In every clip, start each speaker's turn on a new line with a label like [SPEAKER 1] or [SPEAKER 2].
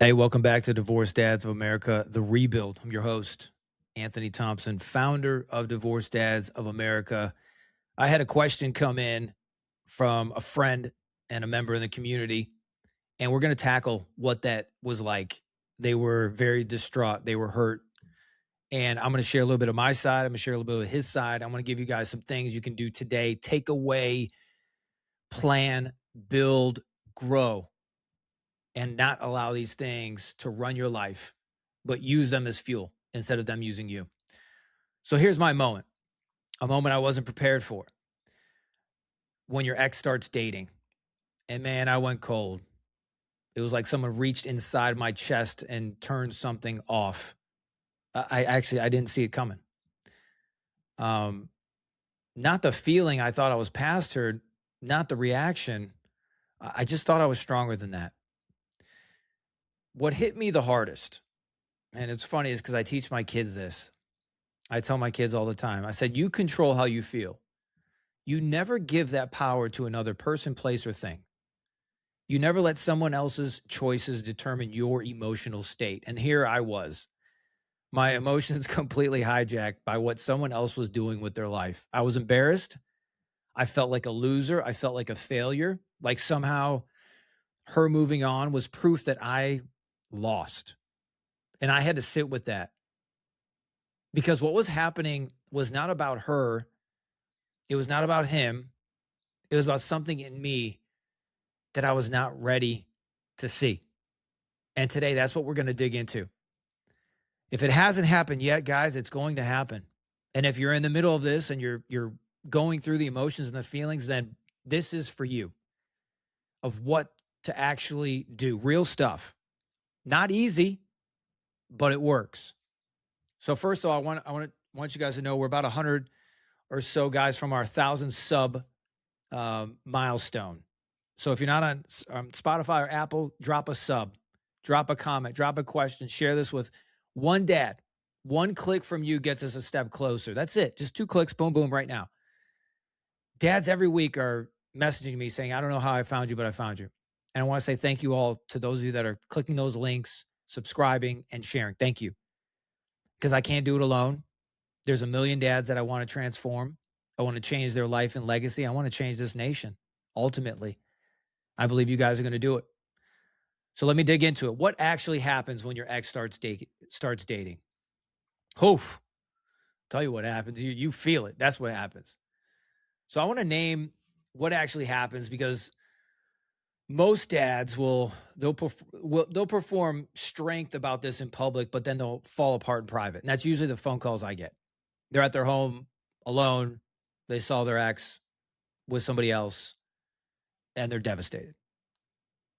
[SPEAKER 1] Hey, welcome back to Divorced Dads of America, The Rebuild. I'm your host, Anthony Thompson, founder of Divorced Dads of America. I had a question come in from a friend and a member in the community, and we're going to tackle what that was like. They were very distraught, they were hurt. And I'm going to share a little bit of my side. I'm going to share a little bit of his side. I'm going to give you guys some things you can do today. Take away, plan, build, grow, and not allow these things to run your life, but use them as fuel instead of them using you. So here's my moment, a moment I wasn't prepared for. When your ex starts dating, and man, I went cold. It was like someone reached inside my chest and turned something off. I didn't see it coming. Um, Not the feeling I thought I was past her, not the reaction. I just thought I was stronger than that. What hit me the hardest, and it's funny, is because I teach my kids this. I tell my kids all the time. I said, you control how you feel. You never give that power to another person, place, or thing. You never let someone else's choices determine your emotional state. And here I was, my emotions completely hijacked by what someone else was doing with their life. I was embarrassed. I felt like a loser. I felt like a failure, like somehow her moving on was proof that I lost. And I had to sit with that because what was happening was not about her. It was not about him. It was about something in me that I was not ready to see. And today, that's what we're going to dig into. If it hasn't happened yet, guys, it's going to happen. And if you're in the middle of this and you're going through the emotions and the feelings, then this is for you, of what to actually do. Real stuff. Not easy, but it works. So first of all, I want you guys to know we're about 100 or so guys from our 1,000 sub milestone. So if you're not on Spotify or Apple, drop a sub, drop a comment, drop a question, share this with one dad. One click from you gets us a step closer. That's it. Just 2 clicks, boom, boom, right now. Dads every week are messaging me saying, I don't know how I found you, but I found you. And I want to say thank you all to those of you that are clicking those links, subscribing, and sharing. Thank you. Because I can't do it alone. There's a million dads that I want to transform. I want to change their life and legacy. I want to change this nation. Ultimately, I believe you guys are going to do it. So let me dig into it. What actually happens when your ex starts dating? Oof. Tell you what happens. You feel it. That's what happens. So I want to name what actually happens because most dads they'll perform strength about this in public, but then they'll fall apart in private. And that's usually the phone calls I get. They're at their home alone. They saw their ex with somebody else and they're devastated.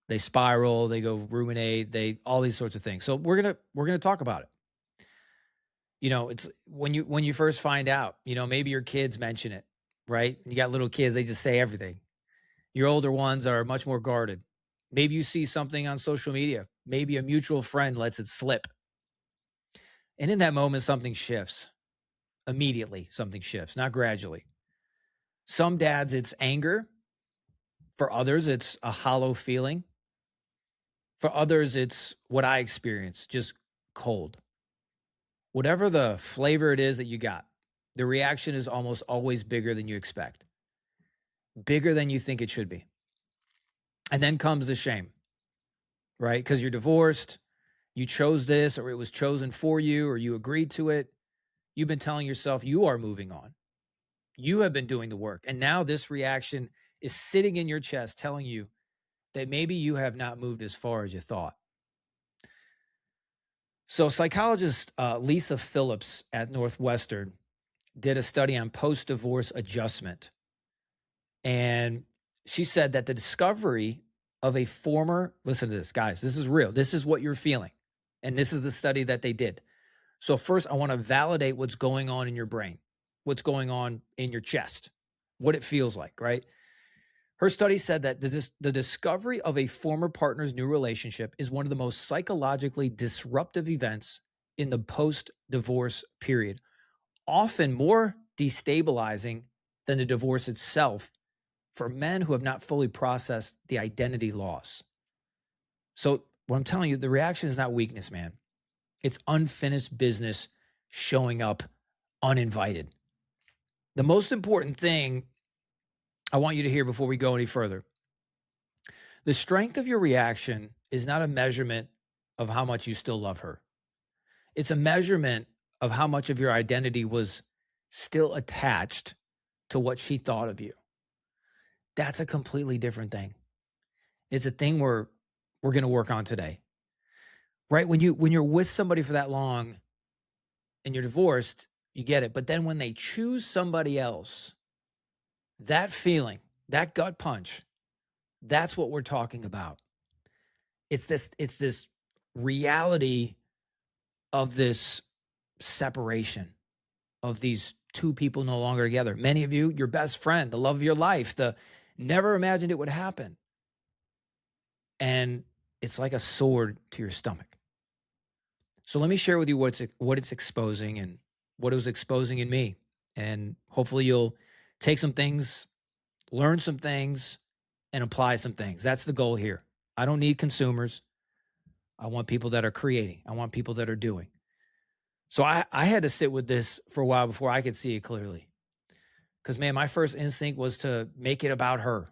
[SPEAKER 1] They spiral, they go ruminate, all these sorts of things. So we're gonna talk about it. It's when you first find out, maybe your kids mention it, right? You got little kids, they just say everything. Your older ones are much more guarded. Maybe you see something on social media. Maybe a mutual friend lets it slip. And in that moment, something shifts. Immediately, something shifts, not gradually. Some dads, it's anger. For others, it's a hollow feeling. For others, it's what I experience, just cold. Whatever the flavor it is that you got, the reaction is almost always bigger than you expect, bigger than you think it should be. And then comes the shame, right? Because you're divorced, you chose this, or it was chosen for you, or you agreed to it. You've been telling yourself you are moving on. You have been doing the work. And now this reaction is sitting in your chest telling you that maybe you have not moved as far as you thought. So psychologist Lisa Phillips at Northwestern did a study on post-divorce adjustment. And she said that the discovery of a former, listen to this, guys, this is real. This is what you're feeling. And this is the study that they did. So first, I want to validate what's going on in your brain, what's going on in your chest, what it feels like, right? Her study said that the discovery of a former partner's new relationship is one of the most psychologically disruptive events in the post-divorce period, often more destabilizing than the divorce itself for men who have not fully processed the identity loss. So What I'm telling you, the reaction is not weakness, man. It's unfinished business showing up uninvited. The most important thing I want you to hear before we go any further, the strength of your reaction is not a measurement of how much you still love her. It's a measurement of how much of your identity was still attached to what she thought of you. That's a completely different thing. It's a thing we're going to work on today. Right? When you're with somebody for that long and you're divorced, you get it. But then when they choose somebody else, that feeling, that gut punch, that's what we're talking about. It's this reality of this separation of these two people no longer together. Many of you, your best friend, the love of your life, the never imagined it would happen. And it's like a sword to your stomach. So let me share with you what it's exposing and what it was exposing in me. And hopefully you'll take some things, learn some things, and apply some things. That's the goal here. I don't need consumers. I want people that are creating. I want people that are doing. So I had to sit with this for a while before I could see it clearly. Because, man, my first instinct was to make it about her,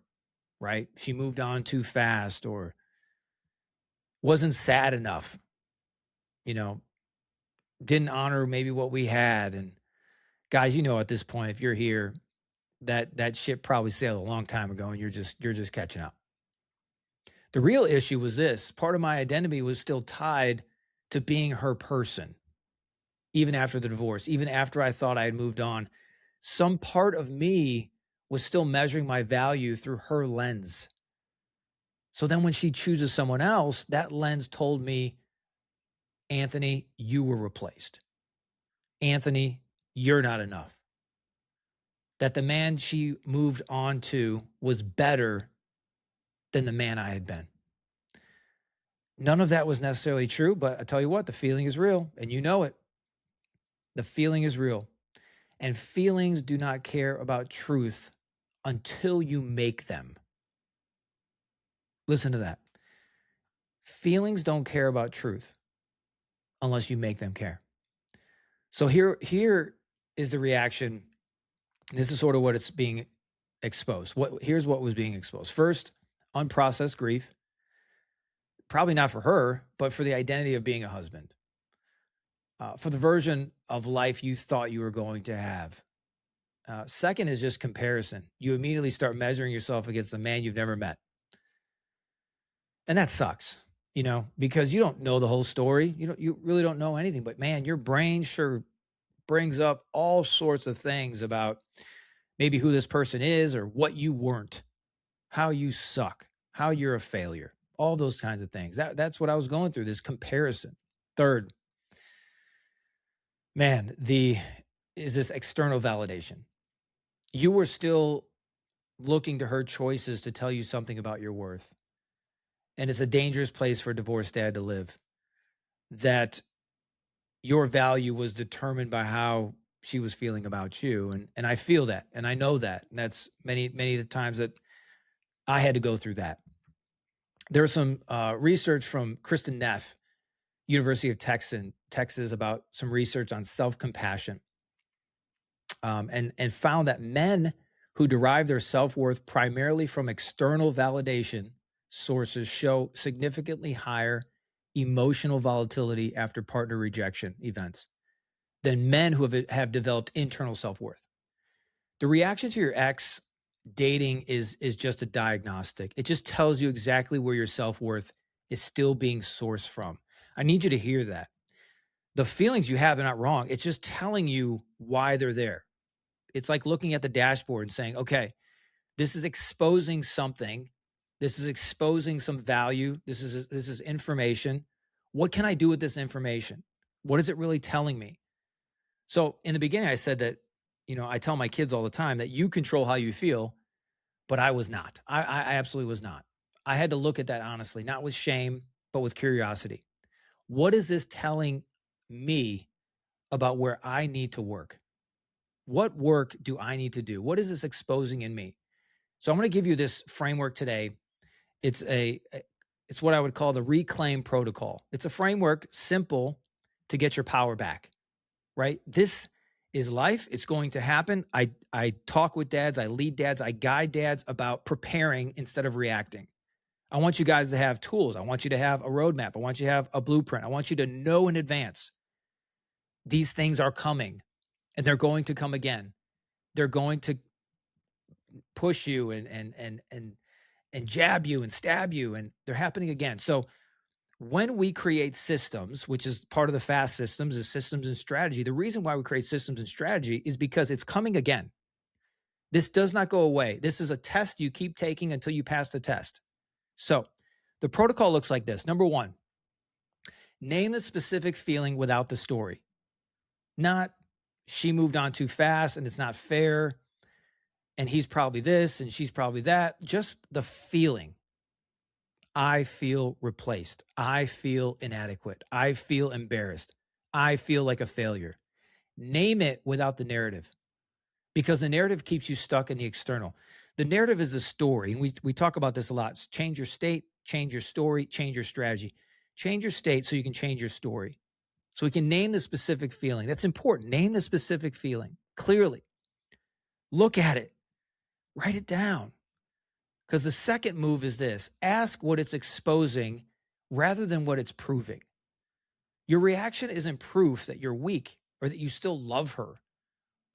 [SPEAKER 1] right? She moved on too fast or wasn't sad enough, didn't honor maybe what we had. And guys, at this point, if you're here, that ship probably sailed a long time ago and you're just catching up. The real issue was this. Part of my identity was still tied to being her person, even after the divorce, even after I thought I had moved on. Some part of me was still measuring my value through her lens. So then when she chooses someone else, that lens told me, Anthony, you were replaced. Anthony, you're not enough. That the man she moved on to was better than the man I had been. None of that was necessarily true, but I tell you what, the feeling is real, and you know it. The feeling is real. And feelings do not care about truth until you make them. Listen to that. Feelings don't care about truth unless you make them care. So here is the reaction. This is sort of what it's being exposed. Here's what was being exposed. First, unprocessed grief. Probably not for her, but for the identity of being a husband. For the version of life you thought you were going to have. Second is just comparison. You immediately start measuring yourself against a man you've never met. And that sucks, because you don't know the whole story. You really don't know anything, but man, your brain sure brings up all sorts of things about maybe who this person is or what you weren't, how you suck, how you're a failure, all those kinds of things. That's what I was going through, this comparison. Third, man, is this external validation. You were still looking to her choices to tell you something about your worth. And it's a dangerous place for a divorced dad to live, that your value was determined by how she was feeling about you. And I feel that, and I know that. And that's many of the times that I had to go through that. There's some research from Kristen Neff, University of Texas, about some research on self-compassion, and found that men who derive their self-worth primarily from external validation sources show significantly higher emotional volatility after partner rejection events than men who have developed internal self-worth. The reaction to your ex dating is just a diagnostic. It just tells you exactly where your self-worth is still being sourced from. I need you to hear that. The feelings you have are not wrong. It's just telling you why they're there. It's like looking at the dashboard and saying, okay, this is exposing something. This is exposing some value. This is information. What can I do with this information? What is it really telling me? So in the beginning, I said that, I tell my kids all the time that you control how you feel, but I was not. I absolutely was not. I had to look at that honestly, not with shame, but with curiosity. What is this telling me about where I need to work? What work do I need to do? What is this exposing in me? So I'm going to give you this framework today. It's It's what I would call the reclaim protocol. It's a framework, simple to get your power back, right? This is life. It's going to happen. I talk with dads, I lead dads, I guide dads about preparing instead of reacting. I want you guys to have tools. I want you to have a roadmap. I want you to have a blueprint. I want you to know in advance these things are coming and they're going to come again. They're going to push you and jab you and stab you, and they're happening again. So when we create systems, which is part of the FAST systems, is systems and strategy. The reason why we create systems and strategy is because it's coming again. This does not go away. This is a test you keep taking until you pass the test. So the protocol looks like this. Number one, name the specific feeling without the story. Not she moved on too fast and it's not fair and he's probably this and she's probably that. Just the feeling. I feel replaced. I feel inadequate. I feel embarrassed. I feel like a failure. Name it without the narrative, because the narrative keeps you stuck in the external. The narrative is a story, and we talk about this a lot. It's change your state, change your story, change your strategy. Change your state so you can change your story. So we can name the specific feeling. That's important. Name the specific feeling clearly. Look at it. Write it down. Because the second move is this: ask what it's exposing rather than what it's proving. Your reaction isn't proof that you're weak or that you still love her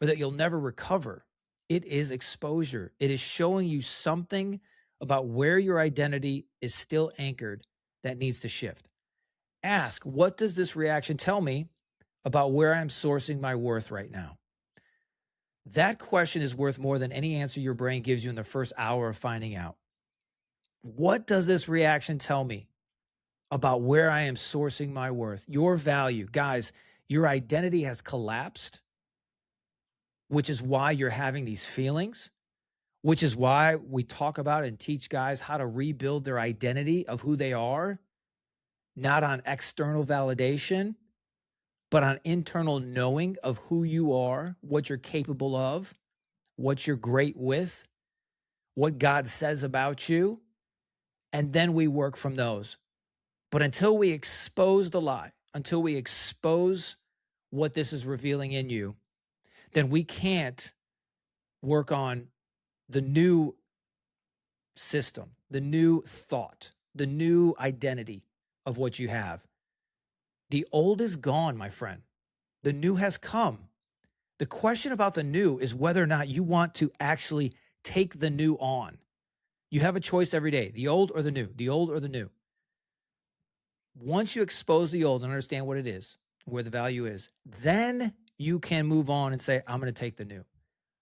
[SPEAKER 1] or that you'll never recover. It is exposure. It is showing you something about where your identity is still anchored that needs to shift. Ask, what does this reaction tell me about where I'm sourcing my worth right now? That question is worth more than any answer your brain gives you in the first hour of finding out. What does this reaction tell me about where I am sourcing my worth, your value? Guys, your identity has collapsed, which is why you're having these feelings, which is why we talk about and teach guys how to rebuild their identity of who they are, not on external validation, but on internal knowing of who you are, what you're capable of, what you're great with, what God says about you. And then we work from those. But until we expose the lie, until we expose what this is revealing in you, then we can't work on the new system, the new thought, the new identity of what you have. The old is gone, my friend. The new has come. The question about the new is whether or not you want to actually take the new on. You have a choice every day, the old or the new, the old or the new. Once you expose the old and understand what it is, where the value is, then you can move on and say, I'm going to take the new.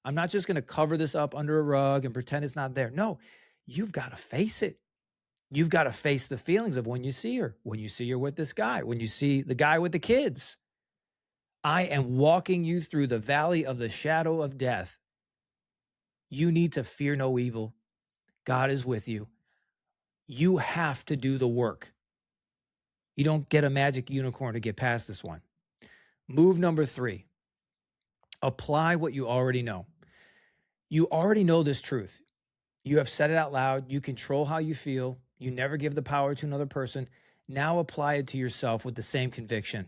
[SPEAKER 1] I'm not just going to cover this up under a rug and pretend it's not there. No, you've got to face it. You've got to face the feelings of when you see her with this guy, when you see the guy with the kids. I am walking you through the valley of the shadow of death. You need to fear no evil. God is with you. You have to do the work. You don't get a magic unicorn to get past this one. Move number 3, apply what you already know. You already know this truth. You have said it out loud. You control how you feel. You never give the power to another person. Now apply it to yourself with the same conviction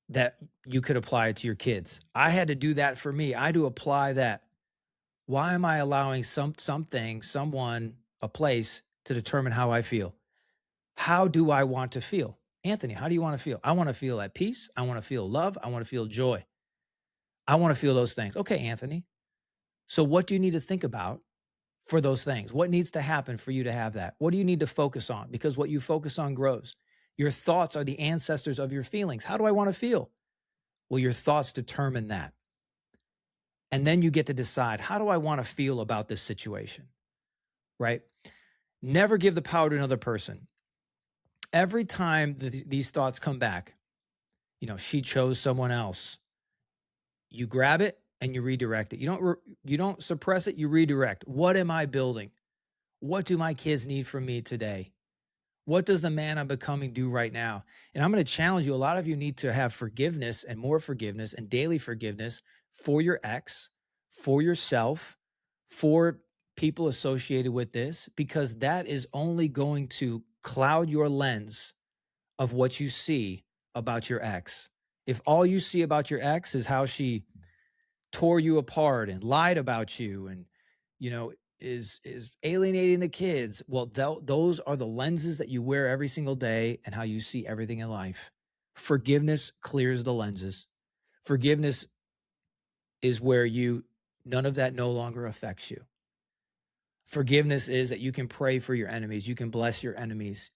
[SPEAKER 1] that you could apply it to your kids. I had to do that for me. I had to apply that. Why am I allowing something, someone, a place to determine how I feel? How do I want to feel? Anthony, how do you want to feel? I want to feel at peace. I want to feel love. I want to feel joy. I want to feel those things. Okay, Anthony. So what do you need to think about for those things? What needs to happen for you to have that? What do you need to focus on? Because what you focus on grows. Your thoughts are the ancestors of your feelings. How do I want to feel? Well, your thoughts determine that. And then you get to decide, how do I want to feel about this situation? Right? Never give the power to another person. Every time these thoughts come back, she chose someone else. You grab it and you redirect it. You don't suppress it, you redirect. What am I building? What do my kids need from me today? What does the man I'm becoming do right now? And I'm going to challenge you. A lot of you need to have forgiveness and more forgiveness and daily forgiveness for your ex, for yourself, for people associated with this because that is only going to cloud your lens of what you see about your ex. If all you see about your ex is how she tore you apart and lied about you and, you know, is alienating the kids, well, those are the lenses that you wear every single day and how you see everything in life. Forgiveness clears the lenses. Forgiveness is where none of that no longer affects you. Forgiveness is that you can pray for your enemies. You can bless your enemies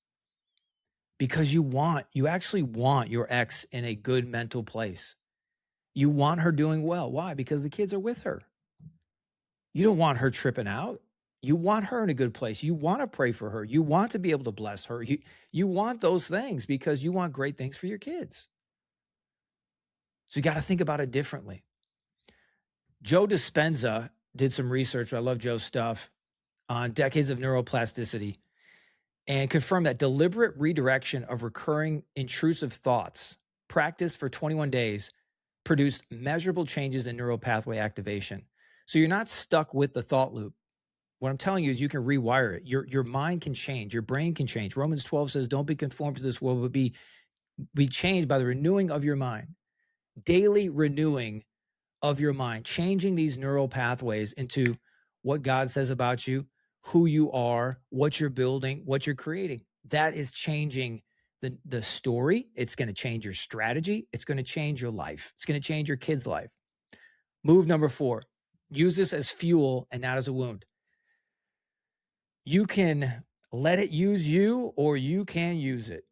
[SPEAKER 1] because you actually want your ex in a good mental place. You want her doing well. Why? Because the kids are with her. You don't want her tripping out. You want her in a good place. You want to pray for her. You want to be able to bless her. You want those things because you want great things for your kids. So you got to think about it differently. Joe Dispenza did some research. I love Joe's stuff on decades of neuroplasticity and confirmed that deliberate redirection of recurring intrusive thoughts practiced for 21 days produced measurable changes in neural pathway activation. So you're not stuck with the thought loop. What I'm telling you is you can rewire it. Your mind can change. Your brain can change. Romans 12 says, don't be conformed to this world, but be changed by the renewing of your mind. Daily renewing of your mind, changing these neural pathways into what God says about you, who you are, what you're building, what you're creating. That is changing the story. It's going to change your strategy. It's going to change your life. It's going to change your kid's life. Move number 4, use this as fuel and not as a wound. You can let it use you or you can use it.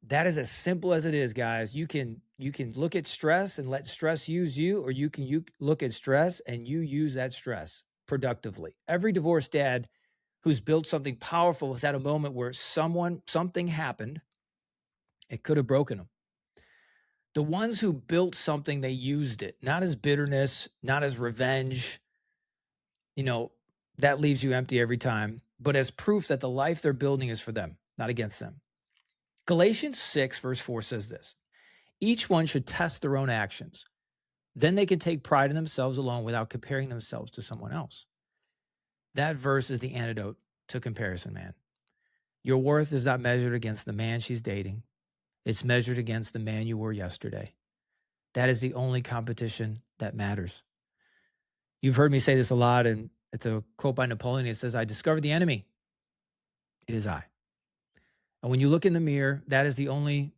[SPEAKER 1] That is as simple as it is, guys. You can look at stress and let stress use you, or you look at stress and you use that stress productively. Every divorced dad who's built something powerful has had a moment where something happened. It could have broken them. The ones who built something, they used it, not as bitterness, not as revenge. That leaves you empty every time, but as proof that the life they're building is for them, not against them. Galatians 6 verse 4 says this: each one should test their own actions. Then they can take pride in themselves alone without comparing themselves to someone else. That verse is the antidote to comparison, man. Your worth is not measured against the man she's dating. It's measured against the man you were yesterday. That is the only competition that matters. You've heard me say this a lot, and it's a quote by Napoleon. It says, I discovered the enemy. It is I. And when you look in the mirror, that is the only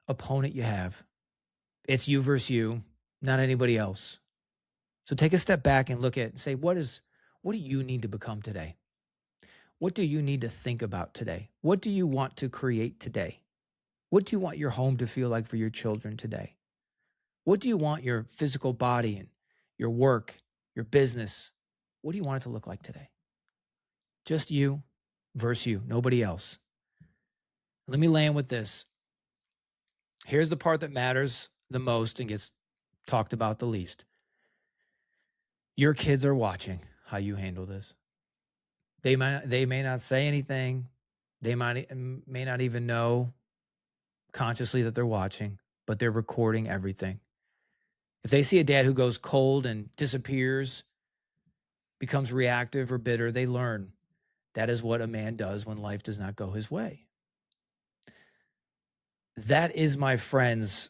[SPEAKER 1] opponent you have. It's you versus you, not anybody else. So take a step back and look at it and say, what do you need to become today? What do you need to think about today? What do you want to create today? What do you want your home to feel like for your children today? What do you want your physical body and your work, your business, what do you want it to look like today? Just you versus you, nobody else. Let me land with this. Here's the part that matters the most and gets talked about the least. Your kids are watching how you handle this. They may not say anything. They may not even know consciously that they're watching, but they're recording everything. If they see a dad who goes cold and disappears, becomes reactive or bitter, they learn that is what a man does when life does not go his way. That is, my friends,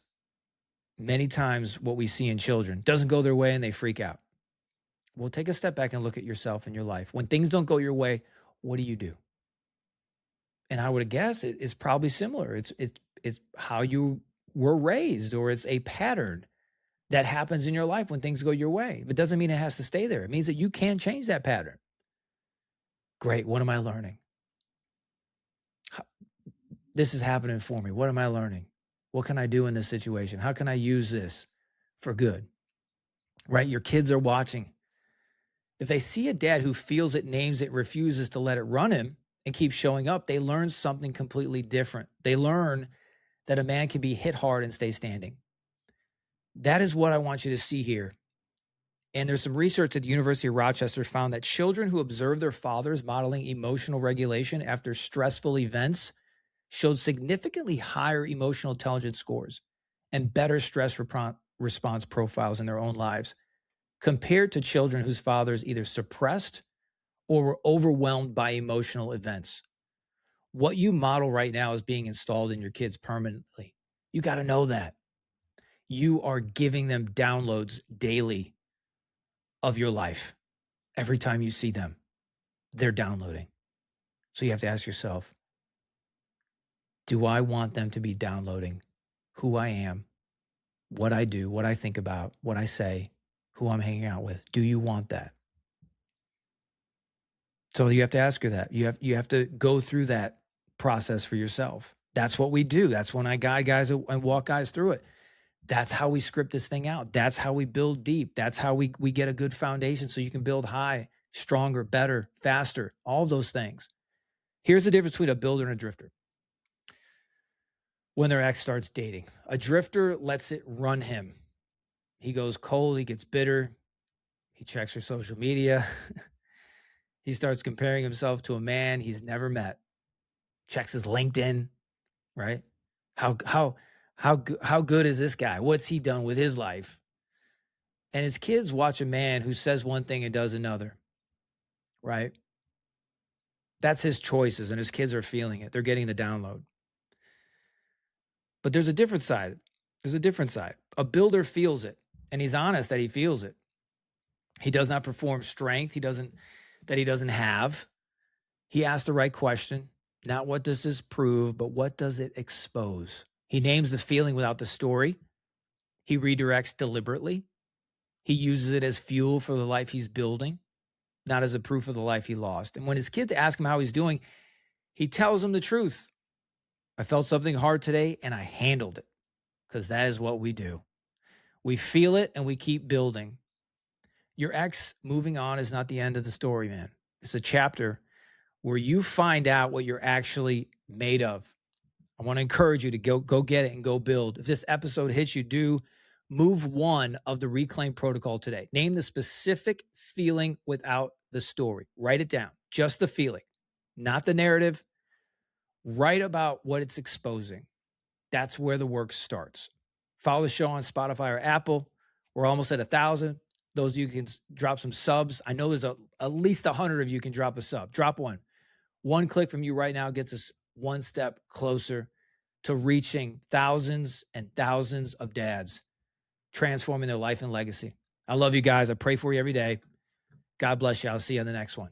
[SPEAKER 1] many times what we see in children. Doesn't go their way and they freak out. Well, take a step back and look at yourself and your life. When things don't go your way, what do you do? And I would guess it's probably similar. It's how you were raised, or it's a pattern that happens in your life when things go your way. It doesn't mean it has to stay there. It means that you can change that pattern. Great. What am I learning? This is happening for me. What am I learning? What can I do in this situation? How can I use this for good? Right? Your kids are watching. If they see a dad who feels it, names it, refuses to let it run him and keeps showing up, they learn something completely different. They learn that a man can be hit hard and stay standing. That is what I want you to see here. And there's some research at the University of Rochester found that children who observe their fathers modeling emotional regulation after stressful events showed significantly higher emotional intelligence scores and better stress response profiles in their own lives compared to children whose fathers either suppressed or were overwhelmed by emotional events. What you model right now is being installed in your kids permanently. You got to know that. You are giving them downloads daily of your life. Every time you see them, they're downloading. So you have to ask yourself, do I want them to be downloading who I am, what I do, what I think about, what I say, who I'm hanging out with? Do you want that? So you have to ask her that. You have to go through that process for yourself. That's what we do. That's when I guide guys and walk guys through it. That's how we script this thing out. That's how we build deep. That's how we get a good foundation so you can build high, stronger, better, faster, all those things. Here's the difference between a builder and a drifter. When their ex starts dating, a drifter lets it run him. He goes cold. He gets bitter. He checks her social media. He starts comparing himself to a man he's never met. Checks his LinkedIn, right? How good is this guy? What's he done with his life? And his kids watch a man who says one thing and does another, right? That's his choices, and his kids are feeling it. They're getting the download. But there's a different side. There's a different side. A builder feels it, and he's honest that he feels it. He does not perform strength he doesn't have. He asks the right question. Not what does this prove, but what does it expose? He names the feeling without the story. He redirects deliberately. He uses it as fuel for the life he's building, not as a proof of the life he lost. And when his kids ask him how he's doing, he tells them the truth. I felt something hard today and I handled it, because that is what we do. We feel it and we keep building. Your ex moving on is not the end of the story, man. It's a chapter where you find out what you're actually made of. I want to encourage you to go get it and go build. If this episode hits you, do move one of the Reclaim Protocol today. Name the specific feeling without the story. Write it down. Just the feeling, not the narrative. Write about what it's exposing. That's where the work starts. Follow the show on Spotify or Apple. We're almost at 1,000. Those of you can drop some subs. I know there's at least 100 of you can drop a sub. Drop one. One click from you right now gets us one step closer to reaching thousands and thousands of dads, transforming their life and legacy. I love you guys. I pray for you every day. God bless you. I'll see you on the next one.